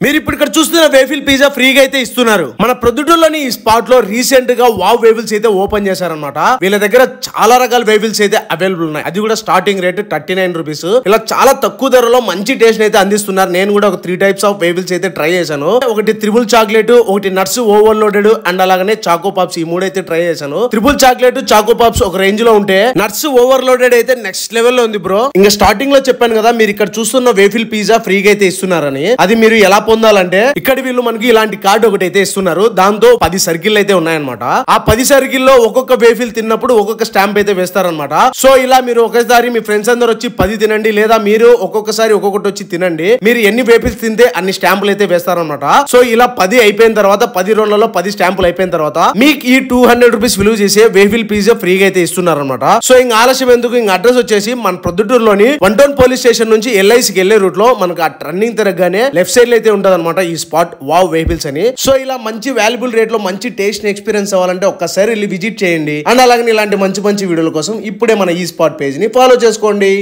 మీరు ఇప్పుడు ఇక్కడ చూస్తున్న వేఫిల్ పిజ్జా ఫ్రీగా అయితే ఇస్తున్నారు. మన ప్రొద్దుటూరులోని ఈ స్పాట్ లో రీసెంట్ గా వావ్ వేఫిల్స్ అయితే ఓపెన్ చేశారనమాట. వీళ్ళ దగ్గర చాలా రకాల వేఫిల్స్ అయితే అవైలబుల్ ఉన్నాయి. అది కూడా స్టార్టింగ్ రేట్ 39 రూపీస్. ఇలా చాలా తక్కువ ధరలో మంచి టేస్ట్ అయితే అందిస్తున్నారు. నేను కూడా ఒక 3 టైప్స్ ఆఫ్ వేఫిల్స్ అయితే ట్రై చేశాను. ఒకటి త్రిబుల్ చాక్లెట్, ఒకటి నట్స్ ఓవర్లోడెడ్ అండ్ అలాగనే చాకో పాప్స్, ఈ 3 అయితే ట్రై చేశాను. త్రిబుల్ చాక్లెట్, చాకో పాప్స్ ఒక రేంజ్ లో ఉంటే నట్స్ ఓవర్లోడెడ్ అయితే నెక్స్ట్ లెవెల్ లో ఉంది బ్రో. ఇంకా స్టార్టింగ్ లో చెప్పాను కదా, మీరు ఇక్కడ చూస్తున్న వేఫిల్ పిజ్జా ఫ్రీగా అయితే ఇస్తున్నారని. అది మీరు ఎలా పొందాలంటే ఇక్కడ వీళ్ళు మనకి ఇలాంటి కార్డు ఒకటి అయితే ఇస్తున్నారు. దాంతో 10 సర్కిల్ అయితే ఉన్నాయన్నమాట. ఆ 10 సర్కిల్ లో ఒక్కొక్క వేఫిల్ తిన్నప్పుడు ఒక్కొక్క స్టాంప్ అయితే వేస్తారనమాట. సో ఇలా మీరు ఒకసారి మీ ఫ్రెండ్స్ అందరు వచ్చి 10 తినండి, లేదా మీరు ఒక్కొక్కసారి ఒక్కొక్కటి వచ్చి తినండి. మీరు ఎన్ని వేఫిల్స్ తింటే అన్ని స్టాంపులు అయితే వేస్తారనమాట. సో ఇలా 10 అయిపోయిన తర్వాత 10 రోజులలో 10 స్టాంపులు అయిపోయిన తర్వాత మీకు ఈ 200 రూపీస్ విలువ చేసే వేఫిల్ పిజ్జా ఫ్రీగా అయితే ఇస్తున్నారనమాట. సో ఇంకా ఆలస్యం ఎందుకు, ఇంకా అడ్రస్ వచ్చేసి మన ప్రొద్దుటూరులోని 1 టౌన్ పోలీస్ స్టేషన్ నుంచి LICకి వెళ్లే రూట్ లో మనకు ఆ టర్నింగ్ తిరగగానే లెఫ్ట్ సైడ్ లో అయితే ఉంటది అనమాట ఈ స్పాట్ వావ్ వేఫిల్స్ అని. సో ఇలా మంచి వాల్యుబుల్ రేట్ లో మంచి టేస్ట్ ఎక్స్పీరియన్స్ అవ్వాలంటే ఒక్కసారి వెళ్ళి విజిట్ చేయండి. అండ్ అలాగే ఇలాంటి మంచి మంచి వీడియోల కోసం ఇప్పుడే మన ఈ స్పాట్ పేజ్ ని ఫాలో చేసుకోండి.